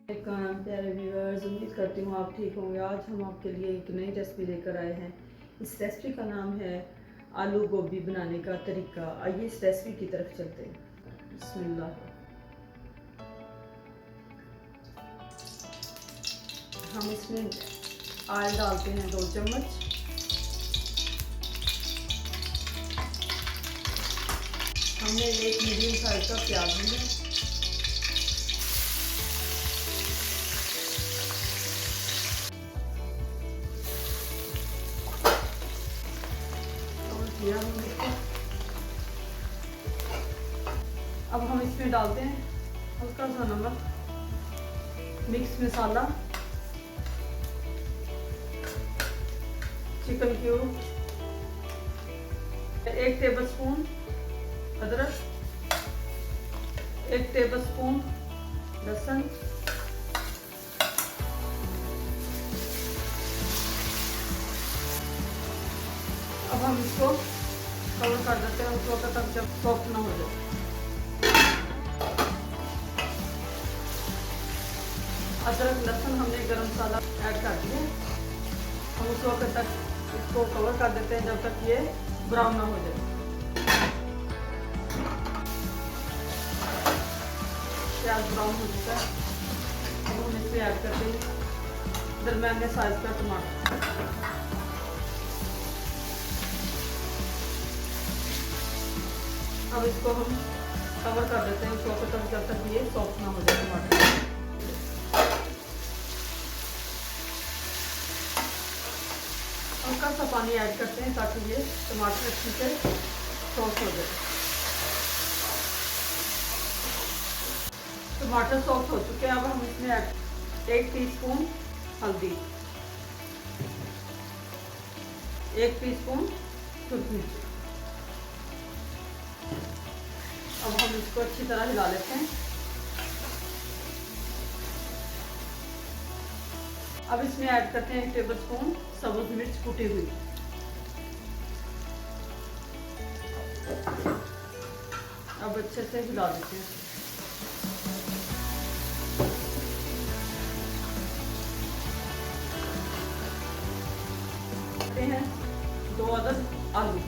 प्यारे व्यूअर्स, उम्मीद करती हूँ आप ठीक होंगे। आज हम आपके लिए एक नई रेसिपी लेकर आए हैं। इस रेसिपी का नाम है आलू गोभी बनाने का तरीका। आइए इस रेसिपी की तरफ चलते हैं। बिस्मिल्लाह। हम इसमें ऑयल डालते हैं 2 चम्मच। हमने एक मीडियम साइज का प्याज लिया। अब हम इसमें डालते हैं हल्का सा नमक, मिक्स मसाला, चिकन क्यूब, 1 टेबलस्पून अदरक, 1 टेबलस्पून लहसुन, अब हम इसको कवर कर देते हैं उस वक्त तक जब सॉफ्ट ना हो जाए। अदरक लहसुन हमने गरम मसाला ऐड कर दिया। हम उस वक्त तक इसको कवर कर देते हैं जब तक ये ब्राउन ना हो जाए। प्याज ब्राउन हो चुका है। अब हम इसमें ऐड करते हैं दरमियाने साइज का टमाटर। अब इसको हम कवर कर देते हैं उस वक्त तक जब तक ये सॉफ्ट ना हो जाए टमाटर। हल्का सा पानी ऐड करते हैं ताकि ये टमाटर अच्छे से सॉफ्ट हो जाए। टमाटर सॉफ्ट हो चुके हैं। अब हम इसमें ऐड 1 टीस्पून हल्दी, 1 टीस्पून सूखी मिर्च। अब हम इसको अच्छी तरह हिला लेते हैं। अब इसमें ऐड करते हैं 1 टेबलस्पून सब्ज मिर्च कुटी हुई। अब अच्छे से हिला देते हैं। करते हैं 2 अदद आलू।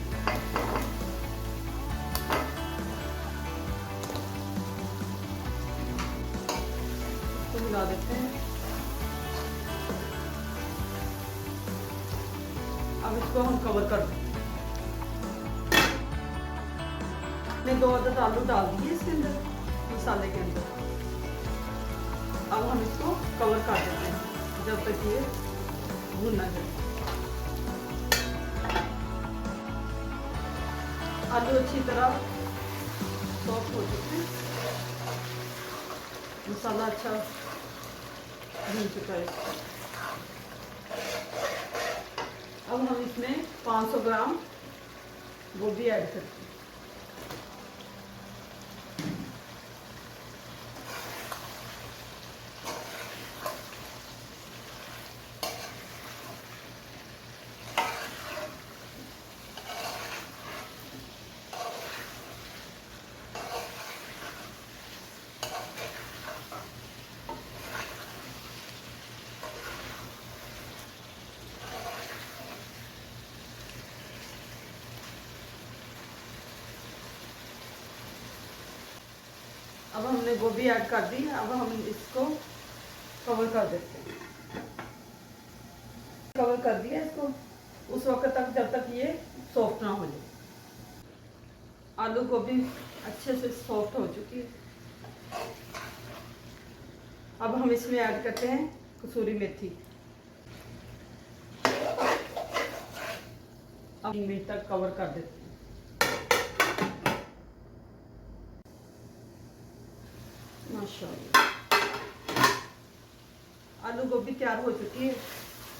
इसको हिला देते हैं। अब इसको हम कवर कर दें। मैं 2 अदद आलू डाल दिए इसके अंदर, मसाले के अंदर। अब हम इसको कवर कर देते हैं जब तक ये भून ना जाए। आलू अच्छी तरह सॉफ्ट हो चुके हैं। मसाला अच्छा भून चुका है। अब हम इसमें 500 ग्राम गोभी ऐड करते हैं। अब हमने गोभी ऐड कर दी। अब हम इसको कवर कर देते हैं। कवर कर दिया इसको उस वक्त तक जब तक ये सॉफ्ट ना हो जाए। आलू गोभी अच्छे से सॉफ्ट हो चुकी है। अब हम इसमें ऐड करते हैं कसूरी मेथी। अब 3 मिनट तक कवर कर देते हैं। माशाल्लाह आलू गोभी तैयार हो चुकी है।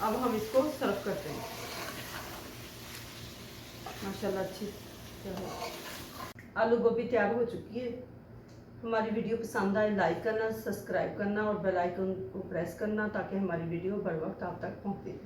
अब हम इसको सर्व करते हैं। माशाल्लाह अच्छी आलू गोभी तैयार हो चुकी है। हमारी वीडियो पसंद आए लाइक करना, सब्सक्राइब करना और बेल आइकन को प्रेस करना ताकि हमारी वीडियो बर वक्त आप तक पहुँचे।